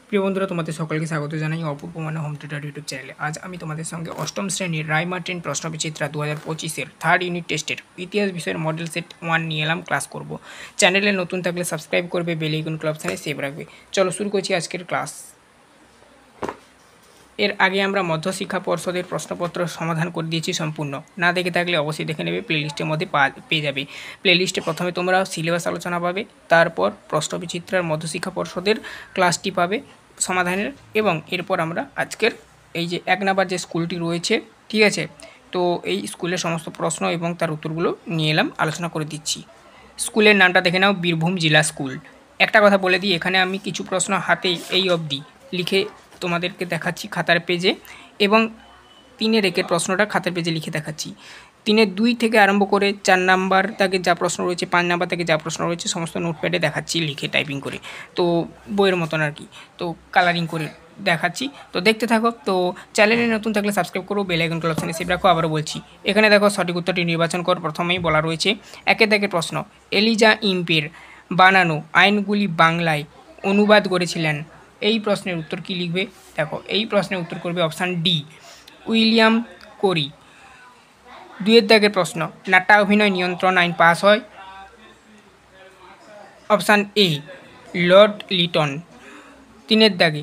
প্রিয় বন্ধুরা, তোমাদের সকলকে স্বাগত জানাই অপূর্ব মানে হোম টিউটর ইউটিউব চ্যানেলে। আজ আমি তোমাদের সঙ্গে অষ্টম শ্রেণীর রায়মার্টিন প্রশ্নবিচিত্রা 2025-এর থার্ড ইউনিট টেস্টের ইতিহাস বিষয়ের মডেল সেট 1 নিয়ে এলাম ক্লাস করব। চ্যানেলে নতুন থাকলে সাবস্ক্রাইব করবে, বেল আইকন অপশানে সেভ রাখবে। চলো শুরু করছি আজকের ক্লাস। এর আগে আমরা মধ্যশিক্ষা পর্ষদের প্রশ্নপত্র সমাধান করে দিয়েছি সম্পূর্ণ। না দেখে থাকলে অবশ্যই দেখে নেবে, প্লেলিস্টের মধ্যে পেয়ে যাবে। প্লেলিস্টে প্রথমে তোমরা সিলেবাস আলোচনা পাবে, তারপর প্রশ্নবিচিত্রার মধ্যশিক্ষা পর্ষদের ক্লাসটি পাবে সমাধানের, এবং এরপর আমরা আজকের এই যে 1 নাম্বার যে স্কুলটি রয়েছে, ঠিক আছে, তো এই স্কুলের সমস্ত প্রশ্ন এবং তার উত্তরগুলো নিয়ে এলাম, আলোচনা করে দিচ্ছি। স্কুলের নামটা দেখে নাও, বীরভূম জেলা স্কুল। একটা কথা বলে দিই, এখানে আমি কিছু প্রশ্ন হাতে এই অবধি লিখে তোমাদেরকে দেখাচ্ছি খাতার পেজে, এবং 3-এর 1-এর প্রশ্নটা খাতার পেজে লিখে দেখাচ্ছি। 3-এর 2 থেকে আরম্ভ করে 4 নাম্বার থেকে যা প্রশ্ন রয়েছে, 5 নাম্বার থেকে যা প্রশ্ন রয়েছে, সমস্ত নোটপ্যাডে দেখাচ্ছি লিখে টাইপিং করে, তো বইয়ের মতন আর কি, তো কালারিং করে দেখাচ্ছি। তো দেখতে থাকো। তো চ্যানেলে নতুন থাকলে সাবস্ক্রাইব করো, বেল আইকন অপশানে সেভ রাখো। আবারও বলছি, এখানে দেখো সঠিক উত্তরটি নির্বাচন কর। প্রথমেই বলা রয়েছে 1-এর দাগের প্রশ্ন, এলিজা ইম্পের বানানো আইনগুলি বাংলায় অনুবাদ করেছিলেন। এই প্রশ্নের উত্তর কি লিখবে? দেখো, এই প্রশ্নের উত্তর করবে অপশান ডি, উইলিয়াম কোরি। 2-এর দাগের প্রশ্ন, নাট্য অভিনয় নিয়ন্ত্রণ আইন পাস হয়। Option A, Lord Lytton. 3-এর দাগে,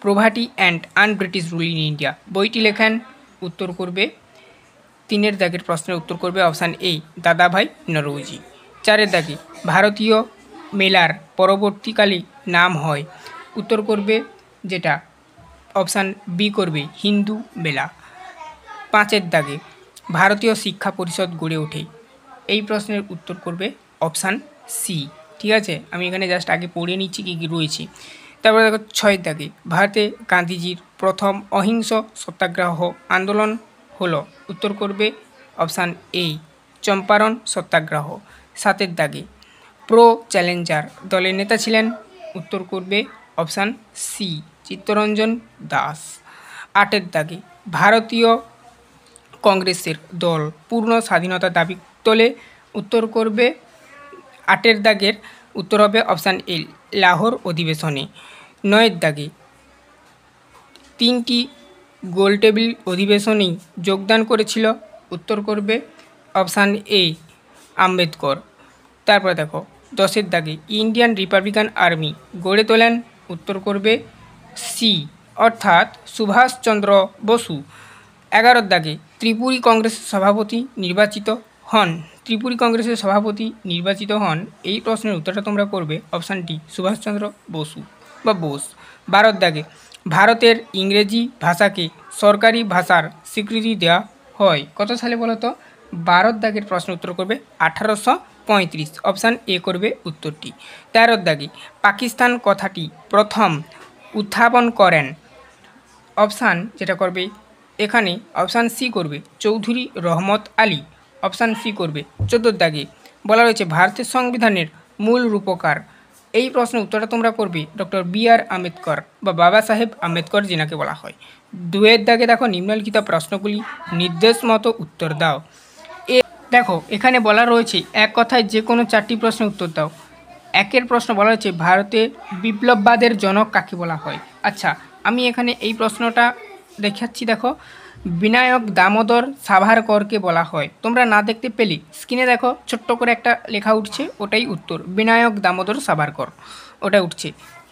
poverty and unBritish rule in India বইটি লেখেন। উত্তর করবে 3-এর দাগের প্রশ্নের উত্তর করবে অপশান এ, দাদাভাই নরওজি। 4-এর দাগে, ভারতীয় মেলার পরবর্তীকালে নাম হয়। উত্তর করবে যেটা অপশান বি করবে, হিন্দু মেলা। 5-এর দাগে, ভারতীয় শিক্ষা পরিষদ গড়ে ওঠে। এই প্রশ্নের উত্তর করবে অপশান সি। ঠিক আছে, আমি এখানে জাস্ট আগে পড়ে নিচ্ছি কী কী রয়েছে। তারপরে দেখো 6-এর দাগে, ভারতে গান্ধীজির প্রথম অহিংস সত্যাগ্রহ আন্দোলন হলো। উত্তর করবে অপশান এ, চম্পারণ সত্যাগ্রহ। 7-এর দাগে, প্রো চ্যালেঞ্জার দলের নেতা ছিলেন। উত্তর করবে অপশান সি, চিত্তরঞ্জন দাস। 8-এর দাগে, ভারতীয় কংগ্রেসের দল পূর্ণ স্বাধীনতা দাবি তোলে। উত্তর করবে 8-এর দাগের উত্তর হবে অপশান এ, লাহোর অধিবেশনে। 9-এর দাগে, 3টি গোলটেবিল অধিবেশনেই যোগদান করেছিল। উত্তর করবে অপশান এ, আম্বেদকর। তারপরে দেখো 10-এর দাগে, ইন্ডিয়ান রিপাবলিকান আর্মি গড়ে তোলেন। উত্তর করবে সি, অর্থাৎ সুভাষচন্দ্র বসু। 11-এর দাগে, ত্রিপুরী কংগ্রেসের সভাপতি নির্বাচিত হন। ত্রিপুরী কংগ্রেসের সভাপতি নির্বাচিত হন, এই প্রশ্নের উত্তরটা তোমরা করবে অপশান ডি, সুভাষচন্দ্র বসু বা বোস। 12-এর দাগে, ভারতের ইংরেজি ভাষাকে সরকারি ভাষার স্বীকৃতি দেওয়া হয়। কত সালে বলো তো? 12-এর দাগের প্রশ্ন উত্তর করবে 1835, অপশান এ করবে উত্তরটি। 13-এর দাগে, পাকিস্তান কথাটি প্রথম উত্থাপন করেন। অপশান যেটা করবে এখানে অপশান সি করবে, চৌধুরী রহমত আলী। অপশান সি করবে। 14-এর দাগে বলা রয়েছে ভারতের সংবিধানের মূল রূপকার। এই প্রশ্নের উত্তরটা তোমরা করবে ডক্টর বি.আর. আম্বেদকর বা বাবা সাহেব আম্বেদকর যেনাকে বলা হয়। 2-এর দাগে দেখো, নিম্নলিখিত প্রশ্নগুলি নির্দেশ মতো উত্তর দাও। দেখো, এখানে বলা রয়েছে এক কথায় যে কোনো 4টি প্রশ্নের উত্তর দাও। 1-এর প্রশ্ন বলা হয়েছে ভারতে বিপ্লববাদের জনক কাকে বলা হয়। আচ্ছা, আমি এখানে এই প্রশ্নটা দেখাচ্ছি। দেখো, বিনায়ক দামোদর সাভারকরকে বলা হয়। তোমরা না দেখতে পেলে স্ক্রিনে দেখো, ছোট্ট করে একটা লেখা উঠছে, ওটাই উত্তর, বিনায়ক দামোদর সাভারকর, ওটা উঠছে।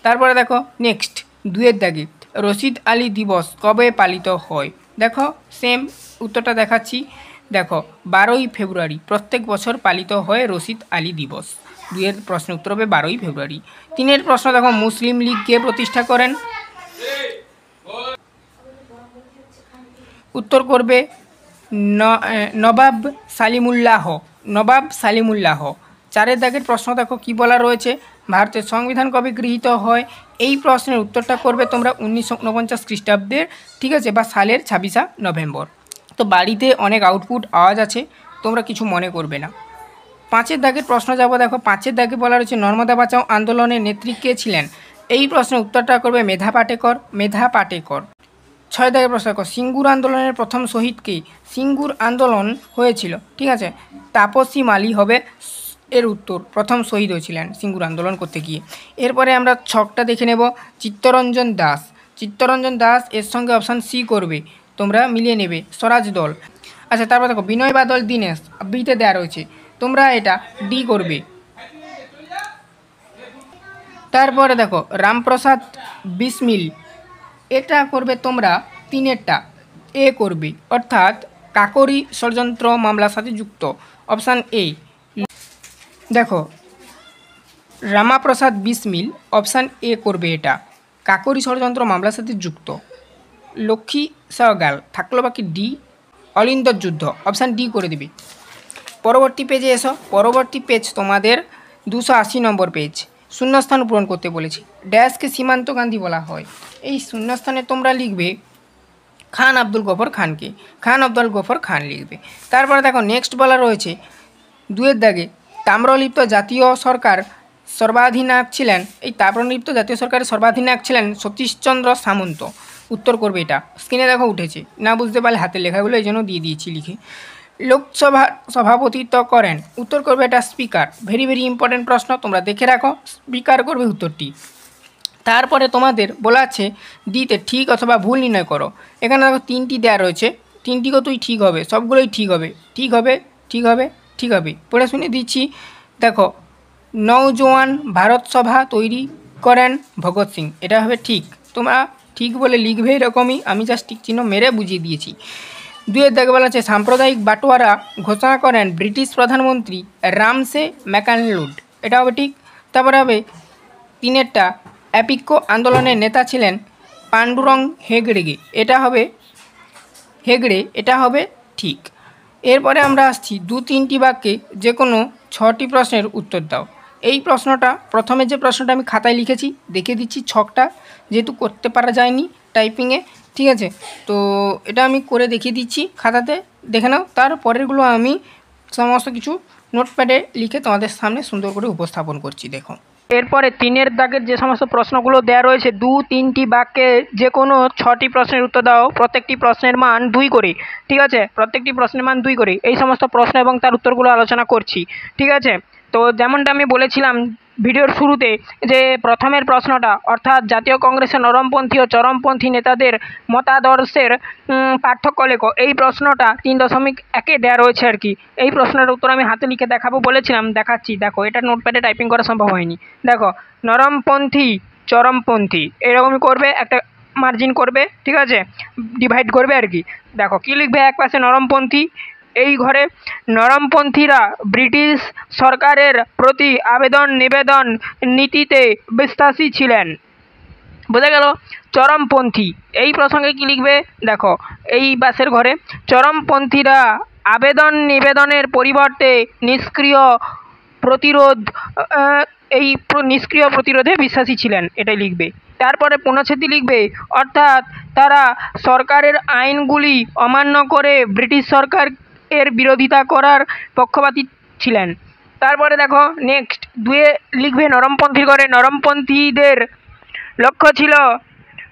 তারপরে দেখো নেক্সট, 2-এর দাগে, রশিদ আলী দিবস কবে পালিত হয়। দেখো সেম উত্তরটা দেখাচ্ছি। দেখো, 12ই ফেব্রুয়ারি প্রত্যেক বছর পালিত হয় রশিদ আলী দিবস। 2-এর প্রশ্নের উত্তর হবে 12ই ফেব্রুয়ারি। 3-এর প্রশ্ন দেখো, মুসলিম লীগ কে প্রতিষ্ঠা করেন। উত্তর করবে নবাব সালিমুল্লাহ। নবাব সালিমুল্লাহ। 4-এর দাগের প্রশ্ন দেখো কি বলা রয়েছে, ভারতের সংবিধান কবে গৃহীত হয়। এই প্রশ্নের উত্তরটা করবে তোমরা 1949 খ্রিস্টাব্দের, ঠিক আছে, বা সালের 26 নভেম্বর। তো বাড়িতে অনেক আউটপুট আওয়াজ আছে, তোমরা কিছু মনে করবে না। 5-এর দাগের প্রশ্ন যাবো। দেখো, 5-এর দাগে বলা রয়েছে নর্মদা বাঁচাও আন্দোলনের নেত্রী কে ছিলেন। এই প্রশ্নের উত্তরটা করবে মেধা পাটেকর। মেধা পাটেকর। 6 দাগের প্রশ্ন দেখো, সিঙ্গুর আন্দোলনের প্রথম শহীদ কে। সিঙ্গুর আন্দোলন হয়েছিল, ঠিক আছে, তাপসী মালি হবে এর উত্তর প্রথম শহীদ হয়েছিলেন সিঙ্গুর আন্দোলন করতে গিয়ে। এরপরে আমরা ছকটা দেখে নেব। চিত্তরঞ্জন দাস, চিত্তরঞ্জন দাস এর সঙ্গে অপশান সি করবে, তোমরা মিলিয়ে নেবে। স্বরাজ দল। আচ্ছা, তারপর দেখো বিনয় বাদল দীনেশ বিতে দেওয়া রয়েছে, তোমরা এটা ডি করবে। তারপরে দেখো রামপ্রসাদ বিসমিল, এটা করবে তোমরা তিনেরটা এ করবে, অর্থাৎ কাকরি ষড়যন্ত্র মামলার সাথে যুক্ত, অপশান এ। দেখো রামাপ্রসাদ বিসমিল অপশান এ করবে, এটা কাকরি ষড়যন্ত্র মামলার সাথে যুক্ত। লক্ষ্মী সহগাল, থাকলো বাকি ডি। অলিন্দর যুদ্ধ, অপশান ডি করে দিবি। পরবর্তী পেজে এসো। পরবর্তী পেজ তোমাদের 280 নম্বর পেজ। শূন্যস্থান পূরণ করতে বলেছি। ড্যাশকে সীমান্ত গান্ধী বলা হয়। এই শূন্যস্থানে তোমরা লিখবে খান আব্দুল গফর খানকে, খান আব্দুল গফর খান লিখবে। তারপরে দেখো নেক্সট বলা রয়েছে 2-এর দাগে তাম্রলিপ্ত জাতীয় সরকার সর্বাধিনায়ক ছিলেন, এই তাম্রলিপ্ত জাতীয় সরকারের সর্বাধিনায়ক ছিলেন সতীশচন্দ্র সামন্ত। উত্তর করবে এটা। স্ক্রিনে দেখো উঠেছে, না বুঝতে পারলে হাতের লেখাগুলো এই জন্য দিয়ে দিয়েছি লিখে। লোকসভার সভাপতিত্ব করেন, উত্তর করবে এটা স্পিকার। ভেরি ভেরি ইম্পর্টেন্ট প্রশ্ন, তোমরা দেখে রাখো, স্পিকার করবে উত্তরটি। তারপরে তোমাদের বলা আছে ডিতে ঠিক অথবা ভুল নির্ণয় করো। এখানে দেখো 3টি দেওয়া রয়েছে, 3টি কতই ঠিক হবে, সবগুলোই ঠিক হবে, ঠিক হবে, ঠিক হবে, ঠিক হবে। পড়ে শুনে দিচ্ছি। দেখো নওজোয়ান ভারত সভা তৈরি করেন ভগৎ সিং, এটা হবে ঠিক। তোমরা ঠিক বলে লিখবে এরকমই, আমি জাস্ট টিক চিহ্ন মেরে বুঝিয়ে দিয়েছি। 2-এর দাগে বলা আছে সাম্প্রদায়িক বাটোয়ারা ঘোষণা করেন ব্রিটিশ প্রধানমন্ত্রী রামসে ম্যাকলিওড, এটা হবে ঠিক। তারপরে হবে 3-এরটা অ্যাপিকো আন্দোলনের নেতা ছিলেন পাণ্ডুরং হেগড়ে, এটা হবে হেগড়ে, এটা হবে ঠিক। এরপরে আমরা আসছি 2-3টি বাক্যে যে কোনো 6টি প্রশ্নের উত্তর দাও। এই প্রশ্নটা প্রথমে যে প্রশ্নটা আমি খাতায় লিখেছি দেখে দিচ্ছি ছকটা, যেহেতু করতে পারা যায়নি টাইপিংয়ে, ঠিক আছে? তো এটা আমি করে দেখিয়ে দিচ্ছি খাতাতে, দেখে নাও। তারপরেরগুলো আমি সমস্ত কিছু নোটপ্যাডে লিখে তোমাদের সামনে সুন্দর করে উপস্থাপন করছি, দেখো। এরপরে 3-এর দাগের যে সমস্ত প্রশ্নগুলো দেওয়া রয়েছে 2-3টি বাক্যে যে কোনো 6টি প্রশ্নের উত্তর দাও, প্রত্যেকটি প্রশ্নের মান 2 করে, ঠিক আছে? প্রত্যেকটি প্রশ্নের মান 2 করে। এই সমস্ত প্রশ্ন এবং তার উত্তরগুলো আলোচনা করছি, ঠিক আছে? তো যেমনটা আমি বলেছিলাম ভিডিওর শুরুতে, যে প্রথমের প্রশ্নটা অর্থাৎ জাতীয় কংগ্রেসের নরমপন্থী ও চরমপন্থী নেতাদের মতাদর্শের পার্থক্য লেখো, এই প্রশ্নটা 3.1-এ দেওয়া রয়েছে আর কি। এই প্রশ্নের উত্তর আমি হাতে লিখে দেখাবো বলেছিলাম, দেখাচ্ছি। দেখো এটা নোটপ্যাডে টাইপিং করা সম্ভব হয়নি। দেখো নরমপন্থী চরমপন্থী এরকমই করবে, একটা মার্জিন করবে, ঠিক আছে? ডিভাইড করবে আর কি। দেখো কী লিখবে, এক পাশে নরমপন্থী, এই ঘরে নরমপন্থীরা ব্রিটিশ সরকারের প্রতি আবেদন নিবেদন নীতিতে বিশ্বাসী ছিলেন, বোঝা গেল? চরমপন্থী এই প্রসঙ্গে কি লিখবে, দেখো এই বাসের ঘরে চরমপন্থীরা আবেদন নিবেদনের পরিবর্তে নিষ্ক্রিয় প্রতিরোধে বিশ্বাসী ছিলেন, এটাই লিখবে। তারপরে পুনচ্ছেদটি লিখবে, অর্থাৎ তারা সরকারের আইনগুলি অমান্য করে ব্রিটিশ সরকার এর বিরোধিতা করার পক্ষপাতী ছিলেন। তারপরে দেখো নেক্সট 2-এ লিখবে নরমপন্থীর ঘরে নরমপন্থীদের লক্ষ্য ছিল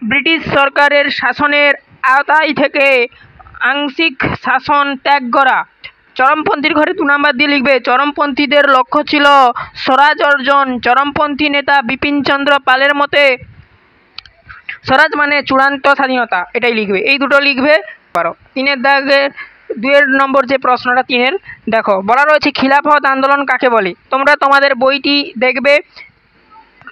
ব্রিটিশ সরকারের শাসনের আওতায় থেকে আংশিক শাসন ত্যাগ করা। চরমপন্থীর ঘরে 2 নম্বর দিয়ে লিখবে চরমপন্থীদের লক্ষ্য ছিল স্বরাজ অর্জন। চরমপন্থী নেতা বিপিনচন্দ্র পালের মতে স্বরাজ মানে চূড়ান্ত স্বাধীনতা, এটাই লিখবে। এই দুটো লিখবে পারো। 3-এর দাগের 2 নম্বর যে প্রশ্নটা 3-এর, দেখো বলা রয়েছে খিলাফত আন্দোলন কাকে বলে। তোমরা তোমাদের বইটি দেখবে,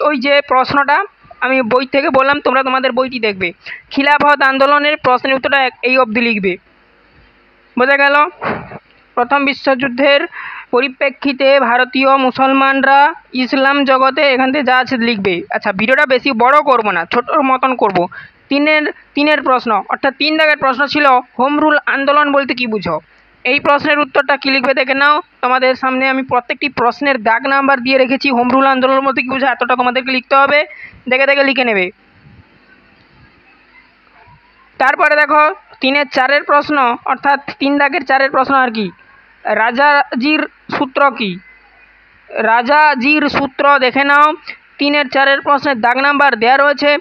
ওই যে প্রশ্নটা আমি বই থেকে বললাম, তোমরা তোমাদের বইটি দেখবে। খিলাফত আন্দোলনের প্রশ্নের উত্তরটা এই অবধি লিখবে, বোঝা গেল? প্রথম বিশ্বযুদ্ধের পরিপ্রেক্ষিতে ভারতীয় মুসলমানরা ইসলাম জগতে, এখান থেকে যা আছে লিখবে। আচ্ছা ভিডিওটা বেশি বড় করব না, ছোটোর মতন করব। 3-এর প্রশ্ন অর্থাৎ 3 দাগের প্রশ্ন ছিল হোম রুল আন্দোলন বলতে কি বুঝো। এই প্রশ্নের উত্তরটা কী লিখবে দেখে নাও। তোমাদের সামনে আমি প্রত্যেকটি প্রশ্নের দাগ নাম্বার দিয়ে রেখেছি। হোম রুল আন্দোলন বলতে কী বুঝো এতটা তোমাদেরকে লিখতে হবে, দেখে দেখে লিখে নেবে। তারপরে দেখো 3-এর 4-এর প্রশ্ন অর্থাৎ 3 দাগের 4-এর প্রশ্ন আর কি, রাজাজির সূত্র কি। রাজাজির সূত্র দেখে নাও। 3-এর 4-এর প্রশ্নের দাগ নাম্বার দেওয়া রয়েছে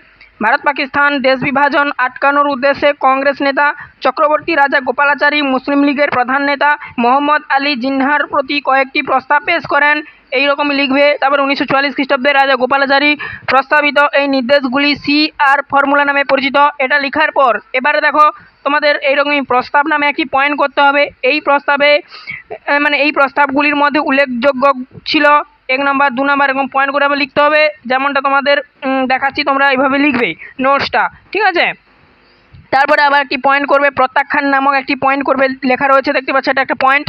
ভারত পাকিস্তান দেশ বিভাজন আটকানোর উদ্দেশ্যে কংগ্রেস নেতা চক্রবর্তী রাজা গোপালাচারী মুসলিম লীগের প্রধান নেতা মোহাম্মদ আলী জিন্নাহর প্রতি কয়েকটি প্রস্তাব পেশ করেন, এই রকমই লিখবে। তারপর 1944 খ্রিস্টাব্দে রাজা গোপালাচারী প্রস্তাবিত এই নির্দেশগুলি CR ফর্মুলা নামে পরিচিত। এটা লেখার পর এবারে দেখো তোমাদের এইরকমই প্রস্তাব নামে একটি পয়েন্ট করতে হবে। এই প্রস্তাবে মানে এই প্রস্তাবগুলির মধ্যে উল্লেখযোগ্য ছিল 1 নম্বর 2 নম্বর এরকম পয়েন্ট করে আবার লিখতে হবে, যেমনটা তোমাদের দেখাচ্ছি, তোমরা এইভাবে লিখবে নোটসটা, ঠিক আছে। তারপরে আবার একটি পয়েন্ট করবে, প্রত্যাখ্যান নামক একটি পয়েন্ট করবে, লেখা রয়েছে দেখতে পাচ্ছ, এটা একটা পয়েন্ট।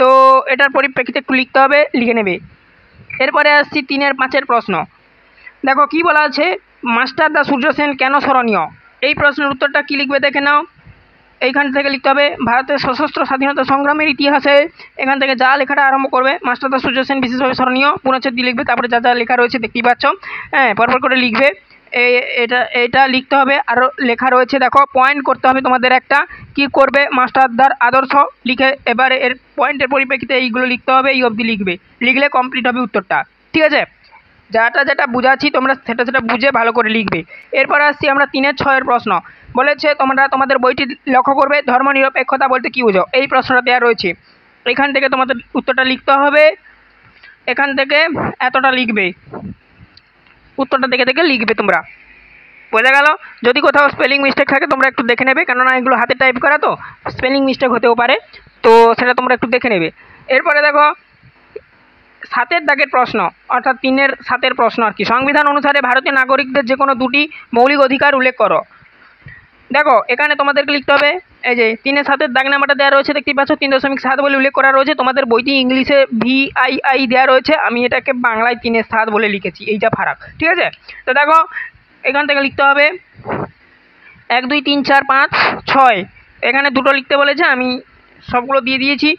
তো এটার পরিপ্রেক্ষিতে একটু লিখতে হবে, লিখে নেবে। এরপরে আসছি 3-এর 5-এর প্রশ্ন। দেখো কি বলা আছে, মাস্টারদা সূর্য সেন কেন স্মরণীয়? এই প্রশ্নের উত্তরটা কি লিখবে দেখে নাও। এইখান থেকে লিখতে হবে ভারতের সশস্ত্র স্বাধীনতা সংগ্রামের ইতিহাসে, এখান থেকে যা লেখাটা আরম্ভ করবে, মাস্টারদা সূর্য সেন বিশেষভাবে স্মরণীয়, পুনচ্ছেদ দিয়ে লিখবে, তারপরে যা যা লেখা রয়েছে দেখতেই পাচ্ছ, হ্যাঁ পরপর করে লিখবে। এটা লিখতে হবে। আরও লেখা রয়েছে দেখো, পয়েন্ট করতে হবে তোমাদের একটা, কি করবে, মাস্টারদার আদর্শ লিখে এবারে এর পয়েন্টের পরিপ্রেক্ষিতে এইগুলো লিখতে হবে, এই অবধি লিখবে, লিখলে কমপ্লিট হবে উত্তরটা, ঠিক আছে। যেটা বুঝাচ্ছি তোমরা সেটা বুঝে ভালো করে লিখবে। এরপর আসছি আমরা 3-এর 6-এর প্রশ্ন। বলেছে তোমরা তোমাদের বইটি লক্ষ্য করবে, ধর্মনিরপেক্ষতা বলতে কী বোঝো, এই প্রশ্নটা দেওয়া রয়েছে। এখান থেকে তোমাদের উত্তরটা লিখতে হবে, এখান থেকে এতটা লিখবে, উত্তরটা দেখে দেখে লিখবে তোমরা, বোঝা গেল। যদি কোথাও স্পেলিং মিস্টেক থাকে তোমরা একটু দেখে নেবে, কেননা এগুলো হাতে টাইপ করা তো স্পেলিং মিস্টেক হতেও পারে, তো সেটা তোমরা একটু দেখে নেবে। এরপরে দেখো 7-এর দাগের প্রশ্ন, অর্থাৎ 3-এর 7-এর প্রশ্ন আর কি, সংবিধান অনুসারে ভারতীয় নাগরিকদের যে কোনো 2টি মৌলিক অধিকার উল্লেখ করো। দেখো এখানে তোমাদেরকে লিখতে হবে, এই যে 3-এর 7-এর দাগ নাম্বারটা দেওয়া রয়েছে দেখতেই পাচ্ছ, 3.7 বলে উল্লেখ করা রয়েছে। তোমাদের বইটি ইংলিশে VII দেওয়া রয়েছে, আমি এটাকে বাংলায় 3-এর 7 বলে লিখেছি, এইটা ফারাক, ঠিক আছে। তো দেখো এখান থেকে লিখতে হবে 1 2 3 4 5 6, এখানে 2টো লিখতে বলেছে, আমি সবগুলো দিয়ে দিয়েছি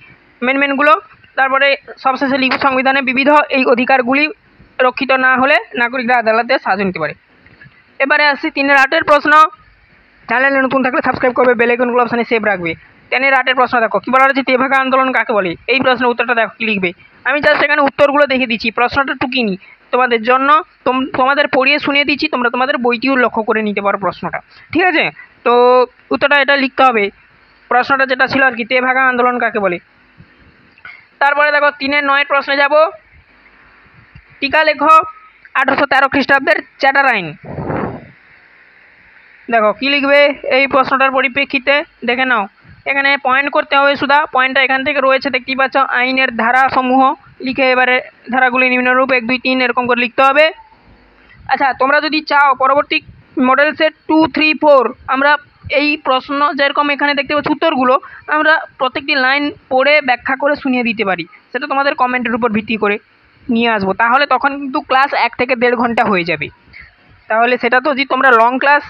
মেনগুলো। তারপরে সবশেষে লিখব সংবিধানে বিবিধ এই অধিকারগুলি রক্ষিত না হলে নাগরিকরা আদালতে সাহায্য নিতে পারে। এবারে আসছি 3-এর 8-এর প্রশ্ন। চ্যানেলে নতুন থাকলে সাবস্ক্রাইব করবে, বেল আইকনগুলো অপশানে সেভ রাখবে। 3-এর 8-এর প্রশ্ন দেখো কি বলা রয়েছে, তেভাগা আন্দোলন কাকে বলে, এই প্রশ্নের উত্তরটা দেখো কি লিখবে। আমি জাস্ট এখানে উত্তরগুলো দেখে দিচ্ছি, প্রশ্নটা টুকিনি তোমাদের জন্য, তোমাদের পড়িয়ে শুনিয়ে দিচ্ছি, তোমরা তোমাদের বইটিও লক্ষ্য করে নিতে পারো প্রশ্নটা, ঠিক আছে। তো উত্তরটা এটা লিখতে হবে, প্রশ্নটা যেটা ছিল আর কি, তেভাগা আন্দোলন কাকে বলে। তারপরে দেখো 3-এর 9-এর প্রশ্নে যাব, টিকা লেখো 1813 খ্রিস্টাব্দের চ্যাটার আইন। দেখো কি লিখবে এই প্রশ্নটার পরিপ্রেক্ষিতে দেখে নাও, এখানে পয়েন্ট করতে হবে, সুদা পয়েন্টটা এখান থেকে রয়েছে দেখতেই পাচ্ছ, আইনের ধারাসমূহ লিখে এবারে ধারাগুলি নিম্নরূপ 1 2 3 এরকম করে লিখতে হবে। আচ্ছা তোমরা যদি চাও পরবর্তী মডেল সেট 2 3 4 আমরা এই প্রশ্ন যেরকম এখানে দেখতে পাচ্ছি উত্তরগুলো আমরা প্রত্যেকটি লাইন পড়ে ব্যাখ্যা করে শুনিয়ে দিতে পারি, সেটা তোমাদের কমেন্টের উপর ভিত্তি করে নিয়ে আসবো, তাহলে তখন কিন্তু ক্লাস 1 থেকে 1.5 ঘন্টা হয়ে যাবে। তাহলে সেটা তো যদি তোমরা লং ক্লাস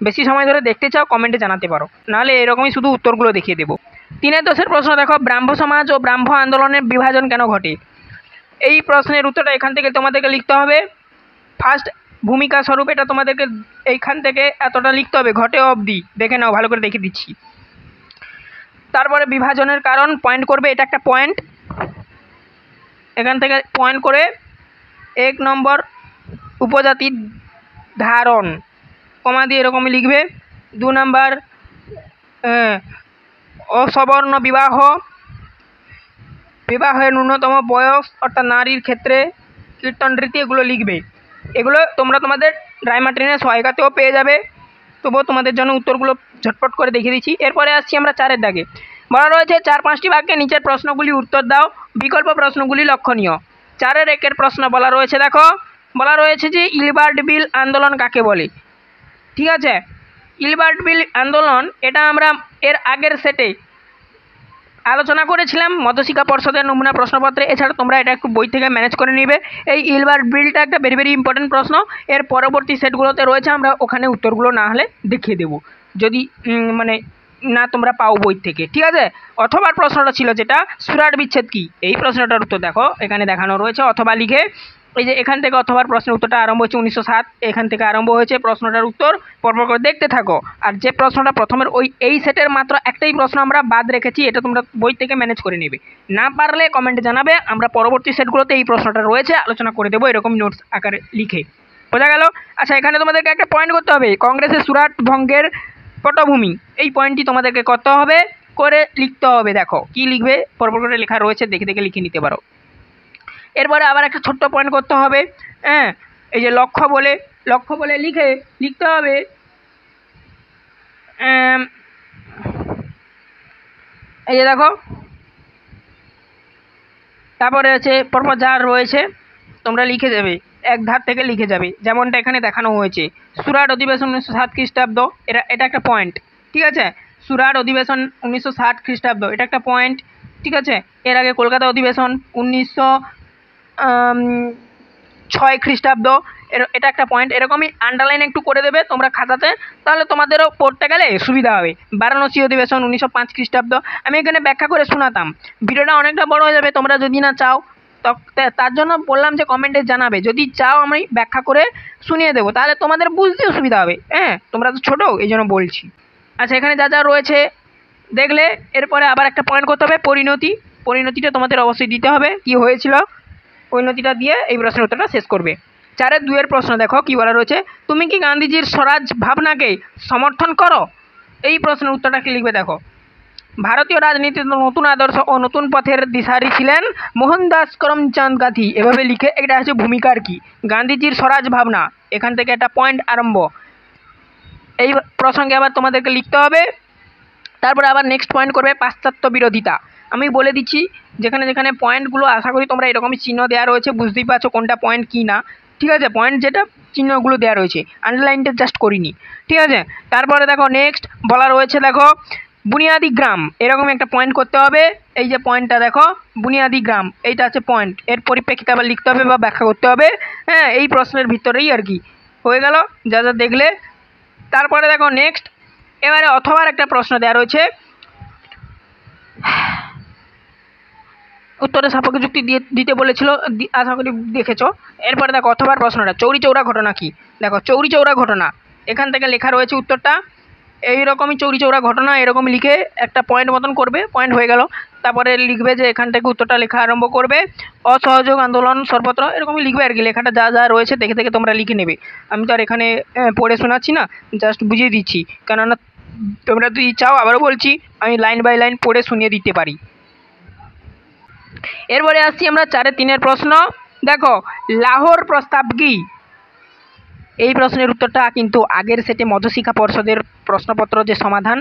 বেশি সময় ধরে দেখতে চাও কমেন্টে জানাতে পারো, নাহলে এরকমই শুধু উত্তরগুলো দেখিয়ে দেবো। 3-এর 10-এর প্রশ্ন দেখো, ব্রাহ্ম সমাজ ও ব্রাহ্ম আন্দোলনের বিভাজন কেন ঘটে, এই প্রশ্নের উত্তরটা এখান থেকে তোমাদেরকে লিখতে হবে। ফার্স্ট ভূমিকা স্বরূপ এটা তোমাদেরকে এইখান থেকে এতটা লিখতে হবে, ঘটে অবধি দেখে নাও, ভালো করে দেখে দিচ্ছি। তারপরে বিভাজনের কারণ পয়েন্ট করবে, এটা একটা পয়েন্ট, এখান থেকে পয়েন্ট করে 1 নম্বর উপজাতির ধারণ কমা দিয়ে এরকমই লিখবে। 2 নম্বর অসবর্ণ বিবাহের ন্যূনতম বয়স অর্থাৎ নারীর ক্ষেত্রে কীর্তন রীতি, এগুলো লিখবে। এগুলো তোমরা তোমাদের ড্রাইমাট্রিনের সহায়িকাতেও পেয়ে যাবে, তবুও তোমাদের জন্য উত্তরগুলো ঝটপট করে দেখিয়ে দিচ্ছি। এরপরে আসছি আমরা 4-এর দাগে, বলা রয়েছে 4-5টি বাক্যে নিচের প্রশ্নগুলি উত্তর দাও, বিকল্প প্রশ্নগুলি লক্ষণীয়। 4-এর 1-এর প্রশ্ন বলা রয়েছে, দেখো বলা রয়েছে যে ইলবার্ট বিল আন্দোলন কাকে বলে, ঠিক আছে। ইলবার্ট বিল আন্দোলন এটা আমরা এর আগের সেটে আলোচনা করেছিলাম মধ্যশিক্ষা পর্ষদের নমুনা প্রশ্নপত্রে, এছাড়া তোমরা এটা একটু বই থেকে ম্যানেজ করে নিবে। এই ইলবার্ট বিলটা একটা ভেরি ইম্পর্টেন্ট প্রশ্ন, এর পরবর্তী সেটগুলোতে রয়েছে, আমরা ওখানে উত্তরগুলো না হলে দেখিয়ে দেবো যদি মানে না তোমরা পাও বই থেকে, ঠিক আছে। অথবা প্রশ্নটা ছিল যেটা সুরাট বিচ্ছেদ কি, এই প্রশ্নটার উত্তর দেখো এখানে দেখানো রয়েছে, অথবা লিখে এই যে এখান থেকে অথবা প্রশ্নের উত্তরটা আরম্ভ হচ্ছে 1907, এখান থেকে আরম্ভ হয়েছে প্রশ্নটার উত্তর, পরপর করে দেখতে থাকো। আর যে প্রশ্নটা প্রথমের এই সেটের মাত্র একটাই প্রশ্ন আমরা বাদ রেখেছি, এটা তোমরা বই থেকে ম্যানেজ করে নেবে, না পারলে কমেন্টে জানাবে, আমরা পরবর্তী সেটগুলোতে এই প্রশ্নটা রয়েছে আলোচনা করে দেবো এরকম নোটস আকারে লিখে। বোঝা গেল? আচ্ছা, এখানে তোমাদেরকে একটা পয়েন্ট করতে হবে, কংগ্রেসের সুরাট ভঙ্গের পটভূমি, এই পয়েন্টটি তোমাদেরকে করতে হবে, করে লিখতে হবে। দেখো কি লিখবে, পরপর করে লেখা রয়েছে, দেখে দেখে লিখে নিতে পারো। এরপরে আবার একটা ছোট্ট পয়েন্ট করতে হবে, হ্যাঁ, এই যে লক্ষ্য বলে লিখতে হবে এই যে দেখো, তারপরে আছে পরপর যা রয়েছে তোমরা লিখে যাবে, এক ধার থেকে লিখে যাবে, যেমনটা এখানে দেখানো হয়েছে। সুরাট অধিবেশন 1907 খ্রিস্টাব্দ, এটা একটা পয়েন্ট, ঠিক আছে। সুরাট অধিবেশন 1960 খ্রিস্টাব্দ, এটা একটা পয়েন্ট, ঠিক আছে। এর আগে কলকাতা অধিবেশন 1906 খ্রিস্টাব্দ, এটা একটা পয়েন্ট। এরকমই আন্ডারলাইন একটু করে দেবে তোমরা খাতাতে, তাহলে তোমাদেরও পড়তে গেলে সুবিধা হবে। বারাণসী অধিবেশন 1905 খ্রিস্টাব্দ, আমি এখানে ব্যাখ্যা করে শোনাতাম, ভিডিওটা অনেকটা বড় হয়ে যাবে, তোমরা যদি না চাও তার জন্য বললাম যে কমেন্টে জানাবে, যদি চাও আমি ব্যাখ্যা করে শুনিয়ে দেবো, তাহলে তোমাদের বুঝতেও সুবিধা হবে। হ্যাঁ, তোমরা তো ছোটো, এই জন্য বলছি। আচ্ছা, এখানে যা যা রয়েছে দেখলে, এরপরে আবার একটা পয়েন্ট করতে হবে, পরিণতিটা তোমাদের অবশ্যই দিতে হবে, কি হয়েছিল পরিণতিটা দিয়ে এই প্রশ্নের উত্তরটা শেষ করবে। 4-2 প্রশ্ন দেখো কি বলা রয়েছে, তুমি কি গান্ধীজির স্বরাজ ভাবনাকে সমর্থন করো? এই প্রশ্নের উত্তরটা কি লিখবে দেখো। ভারতীয় রাজনীতির নতুন আদর্শ ও নতুন পথের দিশারি ছিলেন মোহনদাস করমচাঁদ গান্ধী, এভাবে লিখে, এটা হচ্ছে ভূমিকার কি, গান্ধীজির স্বরাজ ভাবনা, এখান থেকে একটা পয়েন্ট আরম্ভ। এই প্রসঙ্গে আবার তোমাদেরকে লিখতে হবে। তারপরে আবার নেক্সট পয়েন্ট করবে পাশ্চাত্য বিরোধিতা। আমি বলে দিচ্ছি, যেখানে যেখানে পয়েন্টগুলো আশা করি তোমরা এরকমই চিহ্ন দেওয়া রয়েছে, বুঝতেই পারছো কোনটা পয়েন্ট কি না, ঠিক আছে। পয়েন্ট যেটা চিহ্নগুলো দেওয়া রয়েছে, আন্ডারলাইনটা জাস্ট করিনি, ঠিক আছে। তারপরে দেখো নেক্সট বলা রয়েছে, দেখো বুনিয়াদি গ্রাম, এরকম একটা পয়েন্ট করতে হবে। এই যে পয়েন্টটা দেখো, বুনিয়াদি গ্রাম, এইটা হচ্ছে পয়েন্ট, এর পরিপ্রেক্ষিতে আবার লিখতে হবে বা ব্যাখ্যা করতে হবে। হ্যাঁ, এই প্রশ্নের ভিতরেই আর কি হয়ে গেল, যা যা দেখলে। তারপরে দেখো নেক্সট, এবারে অথবার একটা প্রশ্ন দেওয়া রয়েছে, উত্তরে সাপেক্ষ যুক্তি দিতে বলেছিল, আশা করি দেখেছো। এরপরে দেখো অথবার প্রশ্নটা, চৌরি চৌরা ঘটনা কি, দেখো চৌরি চৌরা ঘটনা, এখান থেকে লেখা রয়েছে উত্তরটা, এইরকমই চৌরি চৌরা ঘটনা, এরকম লিখে একটা পয়েন্ট মতন করবে, পয়েন্ট হয়ে গেল। তারপরে লিখবে যে এখান থেকে উত্তরটা লেখা আরম্ভ করবে, অসহযোগ আন্দোলন সর্বত্র, এরকমই লিখবে আর কি। লেখাটা যা যা রয়েছে দেখে দেখে তোমরা লিখে নেবে, আমি তো আর এখানে পড়ে শোনাচ্ছি না, জাস্ট বুঝিয়ে দিচ্ছি, কেননা তোমরা যদি চাও, আবারও বলছি, আমি লাইন বাই লাইন পড়ে শুনিয়ে দিতে পারি। এরপরে আসছি আমরা 4-3 প্রশ্ন, দেখো লাহোর প্রস্তাব কি, এই প্রশ্নের উত্তরটা কিন্তু আগের সেটে মধ্যশিক্ষা পর্ষদের প্রশ্নপত্র যে সমাধান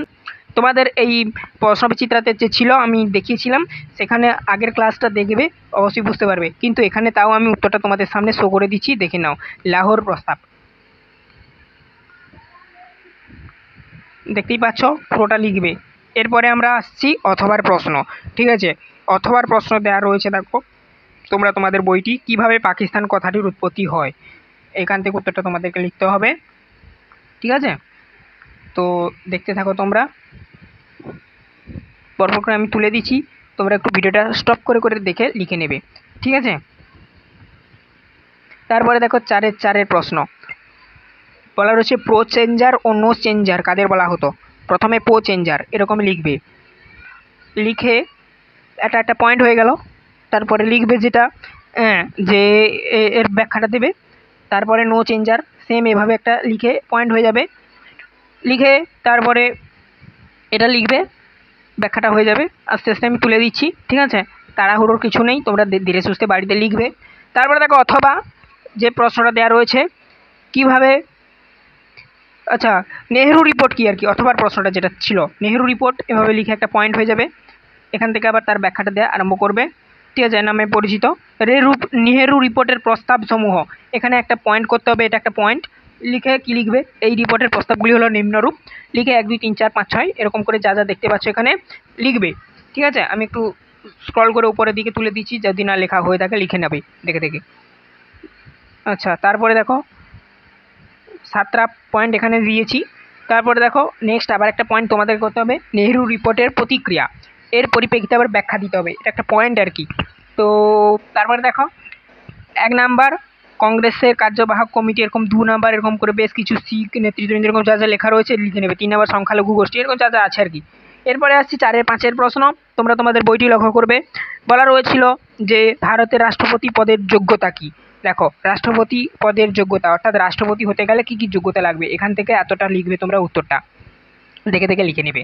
তোমাদের এই প্রশ্নবিচিত্রাতে যে ছিল, আমি দেখিয়েছিলাম, সেখানে আগের ক্লাসটা দেখবে, অবশ্যই বুঝতে পারবে। কিন্তু এখানে তাও আমি উত্তরটা তোমাদের সামনে শো করে দিচ্ছি, দেখে নাও। লাহোর প্রস্তাব, দেখতেই পাচ্ছ, পুরোটা লিখবে। এরপরে আমরা আসছি অথবার প্রশ্ন, ঠিক আছে। অথবার প্রশ্ন দেওয়া রয়েছে, দেখো তোমরা তোমাদের বইটি, কিভাবে পাকিস্তান কথাটির উৎপত্তি হয়, এখান থেকে উত্তরটা তোমাদেরকে লিখতে হবে, ঠিক আছে। তো দেখতে থাকো তোমরা, পরপর করে আমি তুলে দিচ্ছি, তোমরা একটু ভিডিওটা স্টপ করে করে দেখে লিখে নেবে, ঠিক আছে। তারপরে দেখো 4-4 প্রশ্ন বলা রয়েছে, প্রো চেঞ্জার ও নো চেঞ্জার কাদের বলা হতো। প্রথমে প্রো চেঞ্জার, এরকম লিখবে, লিখে এটা একটা পয়েন্ট হয়ে গেল। তারপরে লিখবে যেটা, যে এর ব্যাখ্যাটা দেবে। তারপরে নো চেঞ্জার, সেম এভাবে একটা লিখে পয়েন্ট হয়ে যাবে, লিখে তারপরে এটা লিখবে, ব্যাখ্যাটা হয়ে যাবে। আস্তে আস্তে আমি তুলে দিচ্ছি, ঠিক আছে, তাড়াহুড়োর কিছু নেই, তোমরা ধীরে সুস্থে বাড়িতে লিখবে। তারপরে দেখো অথবা যে প্রশ্নটা দেওয়া রয়েছে, কিভাবে, আচ্ছা নেহেরু রিপোর্ট কি আর কি, অথবা প্রশ্নটা যেটা ছিল নেহেরু রিপোর্ট, এভাবে লিখে একটা পয়েন্ট হয়ে যাবে। এখান থেকে আবার তার ব্যাখ্যাটা দেওয়া আরম্ভ করবে, ঠিক আছে, নামে পরিচিত। নেহেরু রিপোর্টের প্রস্তাব সমূহ, এখানে একটা পয়েন্ট করতে হবে, এটা একটা পয়েন্ট, লিখে কি লিখবে, এই রিপোর্টের প্রস্তাবগুলি হলো নিম্নরূপ, লিখে 1 2 3 4 5 6 এরকম করে যা যা দেখতে পাচ্ছ এখানে লিখবে, ঠিক আছে। আমি একটু স্ক্রল করে উপরের দিকে তুলে দিচ্ছি, যদি না লেখা হয়ে থাকে লিখে নেবে দেখে দেখে। আচ্ছা, তারপরে দেখো 7টা পয়েন্ট এখানে দিয়েছি। তারপরে দেখো নেক্সট আবার একটা পয়েন্ট তোমাদের করতে হবে, নেহেরু রিপোর্টের প্রতিক্রিয়া, এর পরিপ্রেক্ষিতে আবার ব্যাখ্যা দিতে হবে, এটা একটা পয়েন্ট আর কি। তো তারপরে দেখো 1 নাম্বার কংগ্রেসের কার্যবাহক কমিটি, এরকম 2 নাম্বার, এরকম করে বেশ কিছু শিখ নেতৃত্ববৃন্দ এরকম যা যা লেখা রয়েছে লিখে নেবে। 3 নাম্বার সংখ্যালঘু গোষ্ঠী, এরকম যা যা আছে আর কি। এরপরে আসছি 4-5 প্রশ্ন, তোমরা তোমাদের বইটি লক্ষ্য করবে, বলা রয়েছিল যে ভারতের রাষ্ট্রপতি পদের যোগ্যতা কী। দেখো রাষ্ট্রপতি পদের যোগ্যতা, অর্থাৎ রাষ্ট্রপতি হতে গেলে কি কি যোগ্যতা লাগবে, এখান থেকে এতটা লিখবে তোমরা, উত্তরটা দেখে দেখে লিখে নেবে।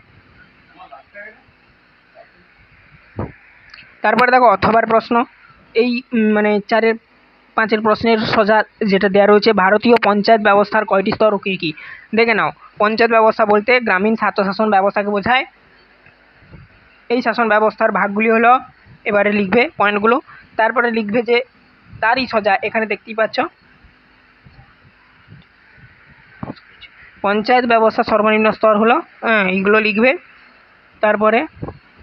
তারপরে দেখো অথবার প্রশ্ন, এই মানে 4-5 প্রশ্নের সোজা যেটা দেওয়া রয়েছে, ভারতীয় পঞ্চায়েত ব্যবস্থার কয়টি স্তর ও কী কী, দেখে নাও। পঞ্চায়েত ব্যবস্থা বলতে গ্রামীণ স্বায়ত্তশাসন ব্যবস্থাকে বোঝায়। এই শাসন ব্যবস্থার ভাগগুলি হলো, এবারে লিখবে পয়েন্টগুলো, তারপরে লিখবে যে তারই সোজা এখানে দেখতেই পাচ্ছ পঞ্চায়েত ব্যবস্থা সর্বনিম্ন স্তর হলো, এইগুলো লিখবে। তারপরে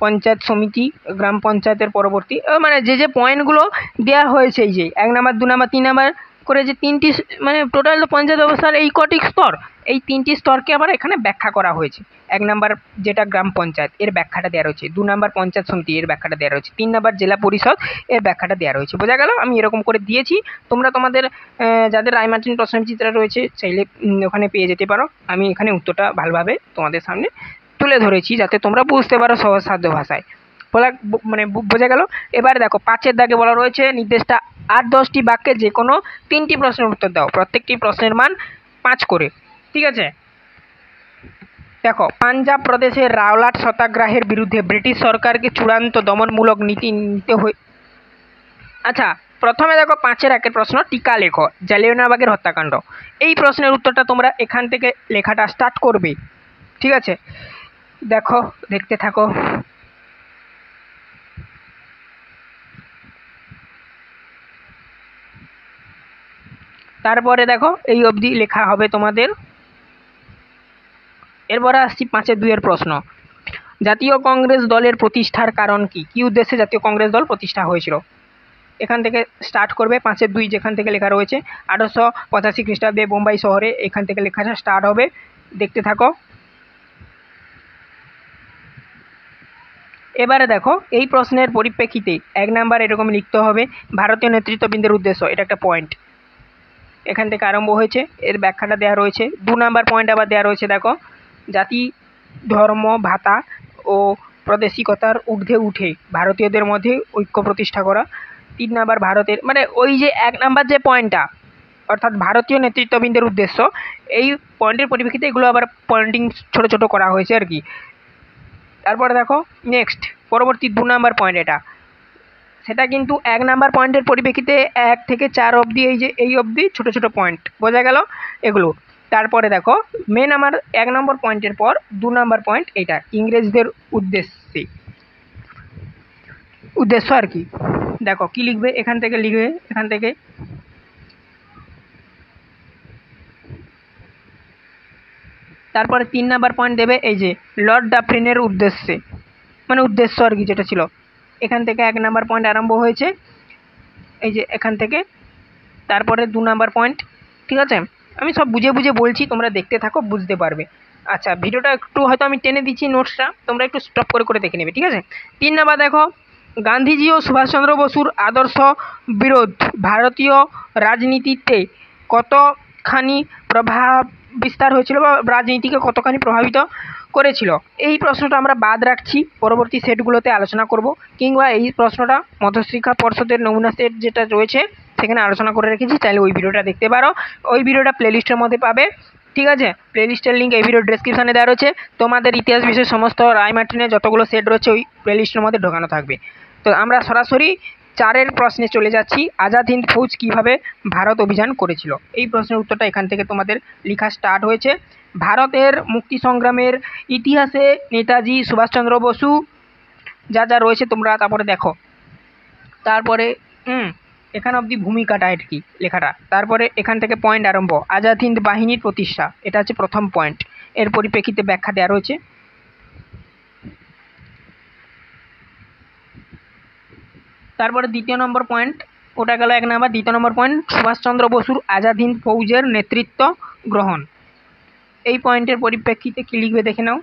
পঞ্চায়েত সমিতি, গ্রাম পঞ্চায়েতের পরবর্তী, মানে যে যে পয়েন্টগুলো দেওয়া হয়েছে, এই যে 1 নাম্বার 2 নাম্বার 3 নাম্বার করে যে 3টি, মানে টোটাল পঞ্চায়েত ব্যবস্থার এই কটি স্তর, এই 3টি স্তরকে আবার এখানে ব্যাখ্যা করা হয়েছে। 1 নাম্বার যেটা গ্রাম পঞ্চায়েত, এর ব্যাখ্যাটা দেওয়া রয়েছে। 2 নাম্বার পঞ্চায়েত সমিতি, এর ব্যাখ্যাটা দেওয়া রয়েছে। 3 নাম্বার জেলা পরিষদ, এর ব্যাখ্যাটা দেওয়া রয়েছে। বোঝা গেল? আমি এরকম করে দিয়েছি, তোমরা তোমাদের যাদের রায়মার্টিন প্রশ্নবিচিত্রা রয়েছে চাইলে ওখানে পেয়ে যেতে পারো। আমি এখানে উত্তরটা ভালোভাবে তোমাদের সামনে তুলে ধরেছি যাতে তোমরা বুঝতে পারো সহজসাধ্য ভাষায়। মানে বোঝা গেল? এবারে দেখো 5-এর দাগে বলা রয়েছে নির্দেশটা 8-10টি বাক্যে যে কোনো 3টি প্রশ্নের উত্তর দাও, প্রত্যেকটি প্রশ্নের মান 5 করে। ঠিক আছে? দেখো পাঞ্জাব প্রদেশের রাওলাট সত্যাগ্রহের বিরুদ্ধে ব্রিটিশ সরকারকে চূড়ান্ত দমনমূলক নীতি নিতে হয়। আচ্ছা, প্রথমে দেখো 5-এর প্রশ্ন, টিকা লেখো জালিয়ানওয়ালাবাগের হত্যাকাণ্ড। এই প্রশ্নের উত্তরটা তোমরা এখান থেকে লেখাটা স্টার্ট করবে। ঠিক আছে? দেখো, দেখতে থাকো। তারপরে দেখো এই অবধি লেখা হবে তোমাদের। এরপরে আসছি 5-2 প্রশ্ন, জাতীয় কংগ্রেস দলের প্রতিষ্ঠার কারণ কি, কি উদ্দেশ্যে জাতীয় কংগ্রেস দল প্রতিষ্ঠা হয়েছিল, এখান থেকে স্টার্ট করবে। 5-2 যেখান থেকে লেখা রয়েছে 1885 খ্রিস্টাব্দে বোম্বাই শহরে, এখান থেকে লেখাটা স্টার্ট হবে, দেখতে থাকো। এবারে দেখো এই প্রশ্নের পরিপ্রেক্ষিতে 1 নাম্বার এরকম লিখতে হবে, ভারতীয় নেতৃত্ববৃন্দের উদ্দেশ্য, এটা একটা পয়েন্ট, এখান থেকে আরম্ভ হয়েছে, এর ব্যাখ্যাটা দেওয়া রয়েছে। 2 নাম্বার পয়েন্ট আবার দেওয়া রয়েছে, দেখো জাতি ধর্ম ভাতা ও প্রাদেশিকতার ঊর্ধ্বে উঠে ভারতীয়দের মধ্যে ঐক্য প্রতিষ্ঠা করা। 3 নাম্বার ভারতের, মানে ওই যে 1 নাম্বার যে পয়েন্টটা, অর্থাৎ ভারতীয় নেতৃত্ববৃন্দের উদ্দেশ্য, এই পয়েন্টের পরিপ্রেক্ষিতে এগুলো আবার পয়েন্টিং ছোট ছোট করা হয়েছে আর কি। তারপরে দেখো নেক্সট পরবর্তী 2 নাম্বার পয়েন্ট, এটা সেটা কিন্তু 1 নাম্বার পয়েন্টের পরিপ্রেক্ষিতে 1 থেকে 4 অবধি, এই যে এই অবধি ছোট ছোট পয়েন্ট, বোঝা গেল এগুলো। তারপরে দেখো মেন আমার 1 নম্বর পয়েন্টের পর 2 নাম্বার পয়েন্ট, এটা ইংরেজদের উদ্দেশ্য আর কি। দেখো কি লিখবে, এখান থেকে লিখবে, এখান থেকে তারপরে 3 নাম্বার পয়েন্ট দেবে, এই যে লর্ড ডাফরিনের উদ্দেশ্যে, মানে উদ্দেশ্য আর কি যেটা ছিল, এখান থেকে 1 নাম্বার পয়েন্ট আরম্ভ হয়েছে, এই যে এখান থেকে। তারপরে 2 নাম্বার পয়েন্ট। ঠিক আছে? আমি সব বুঝে বুঝে বলছি, তোমরা দেখতে থাকো, বুঝতে পারবে। আচ্ছা, ভিডিওটা একটু হয়তো আমি টেনে দিচ্ছি, নোটসটা তোমরা একটু স্টপ করে করে দেখে নেবে। ঠিক আছে? 3 নাম্বার দেখো, গান্ধীজি ও সুভাষচন্দ্র বসুর আদর্শ বিরোধ ভারতীয় রাজনীতিতে কতখানি প্রভাব বিস্তার হয়েছিল বা রাজনীতিকে কতখানি প্রভাবিত করেছিল, এই প্রশ্নটা আমরা বাদ রাখছি, পরবর্তী সেটগুলোতে আলোচনা করব, কিংবা এই প্রশ্নটা মধ্যশিক্ষা পর্ষদের নমুনা সেট যেটা রয়েছে সেখানে আলোচনা করে রেখেছি, চাইলে ওই ভিডিওটা দেখতে পারো। ওই ভিডিওটা প্লেলিস্টের মধ্যে পাবে। ঠিক আছে? প্লেলিস্টের লিঙ্ক এই ভিডিও ডেসক্রিপশানে দেওয়া রয়েছে। তোমাদের ইতিহাস বিষয়ে সমস্ত রায়মার্টিনের যতগুলো সেট রয়েছে ওই প্লেলিস্টের মধ্যে ঢোকানো থাকবে। তো আমরা সরাসরি 4 প্রশ্নে চলে যাচ্ছি, আজাদ হিন্দ ফৌজ কীভাবে ভারত অভিযান করেছিল। এই প্রশ্নের উত্তরটা এখান থেকে তোমাদের লেখা স্টার্ট হয়েছে। ভারতের মুক্তি সংগ্রামের ইতিহাসে নেতাজি সুভাষচন্দ্র বসু যা যা রয়েছে তোমরা তারপরে দেখো। তারপরে এখান অবধি ভূমিকাটা আর কি লেখাটা। তারপরে এখান থেকে পয়েন্ট আরম্ভ, আজাদ হিন্দ বাহিনীর প্রতিষ্ঠা, এটা হচ্ছে প্রথম পয়েন্ট, এর পরিপ্রেক্ষিতে ব্যাখ্যা দেওয়া রয়েছে। তারপরে 2 নম্বর পয়েন্ট, ওটা গেল 1 নাম্বার। 2 নম্বর পয়েন্ট, সুভাষচন্দ্র বসুর আজাদ হিন্দ ফৌজের নেতৃত্ব গ্রহণ। এই পয়েন্টের পরিপ্রেক্ষিতে কী লিখবে দেখে নাও।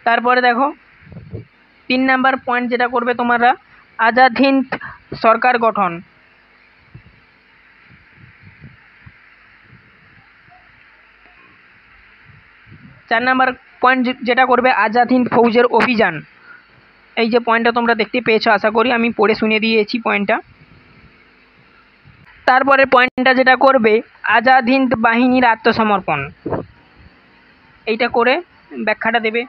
তারপরে দেখো 3 নাম্বার পয়েন্ট যেটা করবে তোমরা, আজাদ হিন্দ সরকার গঠন। 4 নাম্বার পয়েন্ট যেটা করবে আজাদ হিন্দ ফৌজের অভিযান। এই যে পয়েন্টটা তোমরা দেখতে পেয়েছো, আশা করি আমি পড়ে শুনিয়ে দিয়েছি পয়েন্টটা। তারপরে পয়েন্টটা যেটা করবে, আজাদ হিন্দ বাহিনীর আত্মসমর্পণ, এইটা করে ব্যাখ্যাটা দেবে।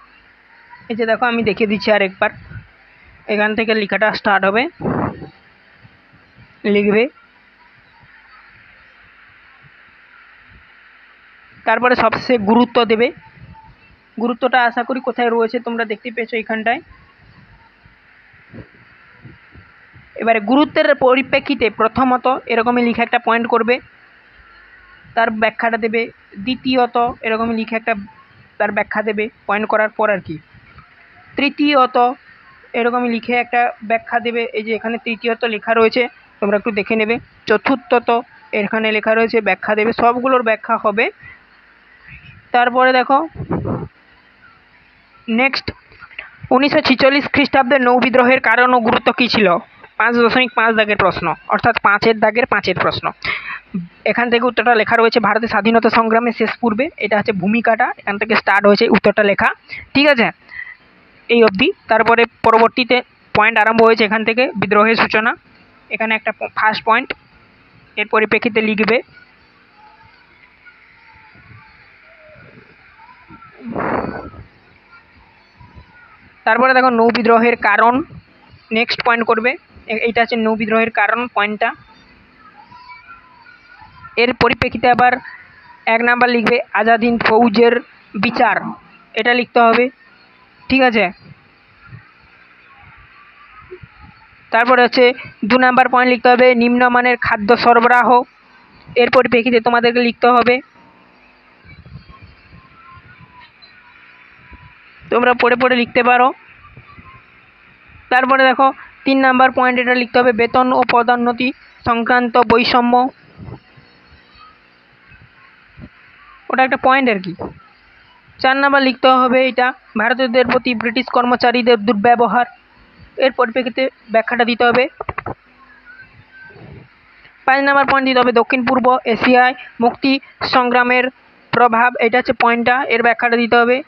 এই যে দেখো আমি দেখিয়ে দিচ্ছি আরেকবার, এখান থেকে লেখাটা স্টার্ট হবে, লিখবে, তারপরে সবশেষে গুরুত্ব দেবে। গুরুত্বটা আশা করি কোথায় রয়েছে তোমরা দেখতে পেয়েছো এইখানটায়। এবারে গুরুত্বের পরিপ্রেক্ষিতে প্রথমত এরকমই লিখে একটা পয়েন্ট করবে, তার ব্যাখ্যাটা দেবে। দ্বিতীয়ত এরকমই লিখে একটা তার ব্যাখ্যা দেবে পয়েন্ট করার পর আর কি। তৃতীয়ত এরকমই লিখে একটা ব্যাখ্যা দেবে, এই যে এখানে তৃতীয়ত লেখা রয়েছে, তোমরা একটু দেখে নেবে। চতুর্থত এখানে লেখা রয়েছে, ব্যাখ্যা দেবে, সবগুলোর ব্যাখ্যা হবে। তারপরে দেখো নেক্সট, 1946 খ্রিস্টাব্দের নৌ বিদ্রোহের কারণ ও গুরুত্ব কী ছিল? 5.5 দাগের প্রশ্ন, অর্থাৎ 5-এর দাগের 5-এর প্রশ্ন। এখান থেকে উত্তরটা লেখা রয়েছে, ভারতের স্বাধীনতা সংগ্রামে শেষ পূর্বে, এটা হচ্ছে ভূমিকাটা, এখান থেকে স্টার্ট হয়েছে উত্তরটা লেখা, ঠিক আছে, এই অবধি। তারপরে পরবর্তীতে পয়েন্ট আরম্ভ হয়েছে এখান থেকে, বিদ্রোহের সূচনা, এখানে একটা ফার্স্ট পয়েন্ট, এর পরিপ্রেক্ষিতে লিখবে। তারপরে দেখো নৌ বিদ্রোহের কারণ, নেক্সট পয়েন্ট করবে, এইটা হচ্ছে নৌ বিদ্রোহের কারণ পয়েন্টটা। এর পরিপ্রেক্ষিতে আবার 1 নাম্বার লিখবে আজাদ হিন্দ ফৌজের বিচার, এটা লিখতে হবে, ঠিক আছে। তারপরে হচ্ছে 2 নাম্বার পয়েন্ট লিখতে হবে নিম্নমানের খাদ্য সরবরাহ, এর পরিপ্রেক্ষিতে তোমাদেরকে লিখতে হবে, তোমরা পড়ে পড়ে লিখতে পারো। তারপরে দেখো 3 নাম্বার পয়েন্ট, এটা লিখতে হবে বেতন ও পদোন্নতি সংক্রান্ত বৈষম্য, ওটা একটা পয়েন্ট আর কি। 4 নাম্বার লিখতে হবে এটা ভারতীয়দের প্রতি ব্রিটিশ কর্মচারীদের দুর্ব্যবহার, এর পরিপ্রেক্ষিতে ব্যাখ্যাটা দিতে হবে। 5 নাম্বার পয়েন্ট দিতে হবে দক্ষিণ পূর্ব এশিয়ায় মুক্তি সংগ্রামের প্রভাব, এটা হচ্ছে পয়েন্টটা, এর ব্যাখ্যাটা দিতে হবে।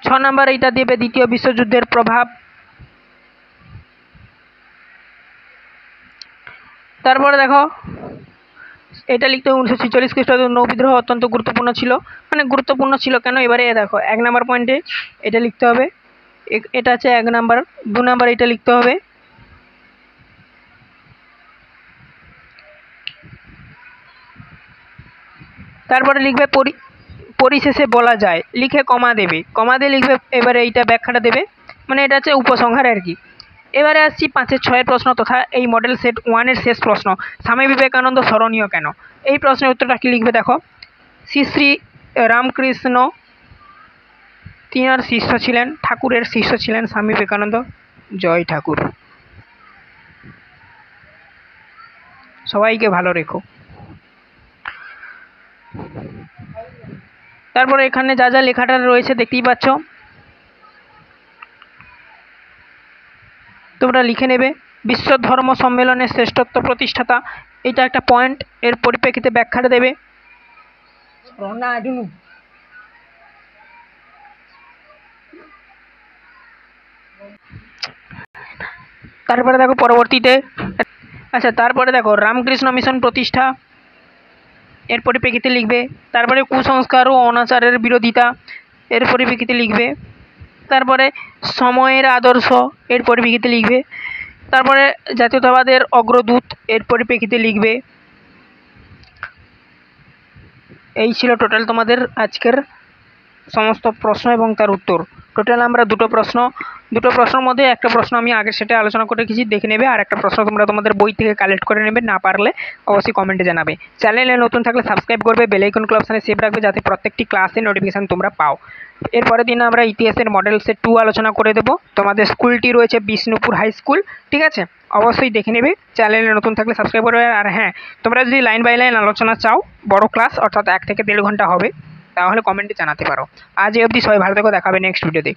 6 নাম্বার এইটা দেবে দ্বিতীয় বিশ্বযুদ্ধের প্রভাব। তারপরে দেখো এটা লিখতে হবে 1946 খ্রিস্টাব্দের নৌ বিদ্রোহ অত্যন্ত গুরুত্বপূর্ণ ছিল, মানে গুরুত্বপূর্ণ ছিল কেন, এবারে দেখো 1 নাম্বার পয়েন্টে এটা লিখতে হবে, এটা হচ্ছে 1 নাম্বার। 2 নাম্বার এটা লিখতে হবে। তারপরে লিখবে পরিশেষে বলা যায়, লিখে কমা দেবে, কমা দিয়ে লিখবে, এবারে এইটা ব্যাখ্যাটা দেবে, মানে এটা হচ্ছে উপসংহার আর কি। এবারে আসছি 5-এর 6-এর প্রশ্ন তথা এই মডেল সেট 1-এর শেষ প্রশ্ন, স্বামী বিবেকানন্দ স্মরণীয় কেন? এই প্রশ্নের উত্তরটা কি লিখবে দেখো, শ্রী শ্রী রামকৃষ্ণ তিনার শিষ্য ছিলেন, ঠাকুরের শিষ্য ছিলেন স্বামী বিবেকানন্দ। জয় ঠাকুর। সবাইকে ভালো রেখো। তারপরে এখানে যা যা লেখাটা রয়েছে দেখতেই পাচ্ছ, তোমরা লিখে নেবে। বিশ্ব ধর্ম সম্মেলনের শ্রেষ্ঠত্ব প্রতিষ্ঠাতা, এটা একটা পয়েন্ট, এর পরিপ্রেক্ষিতে ব্যাখ্যাটা দেবে। তারপরে দেখো পরবর্তীতে, আচ্ছা তারপরে দেখো রামকৃষ্ণ মিশন প্রতিষ্ঠা, এর পরিপ্রেক্ষিতে লিখবে। তারপরে কুসংস্কার ও অনাচারের বিরোধিতা, এর পরিপ্রেক্ষিতে লিখবে। তারপরে সময়ের আদর্শ, এর পরিপ্রেক্ষিতে লিখবে। তারপরে জাতীয়তাবাদের অগ্রদূত, এর পরিপ্রেক্ষিতে লিখবে। এই ছিল টোটাল তোমাদের আজকের সমস্ত প্রশ্ন এবং তার উত্তর। টোটাল আমরা দুটো প্রশ্নের মধ্যে একটা প্রশ্ন আমি আগের সেটা আলোচনা করে রেখেছি, দেখে নেবে, আর একটা প্রশ্ন তোমরা তোমাদের বই থেকে কালেক্ট করে নেবে, না পারলে অবশ্যই কমেন্টে জানাবে। চ্যানেলে নতুন থাকলে সাবস্ক্রাইব করবে, বেল আইকন অপশানে সেভ রাখবে, যাতে প্রত্যেকটি ক্লাসের নোটিফিকেশান তোমরা পাও। এরপরের দিন আমরা ইতিহাসের মডেল সেট 2 আলোচনা করে দেবো। তোমাদের স্কুলটি রয়েছে বিষ্ণুপুর হাই স্কুল, ঠিক আছে, অবশ্যই দেখে নেবে। চ্যানেলে নতুন থাকলে সাবস্ক্রাইব করবে। আর হ্যাঁ, তোমরা যদি লাইন বাই লাইন আলোচনা চাও, বড় ক্লাস অর্থাৎ 1 থেকে 1.5 ঘন্টা হবে, তাহলে কমেন্টে জানাতে পারো। আজ এই অবধি, সবাই ভালো থেকো, দেখা হবে নেক্সট ভিডিওতে।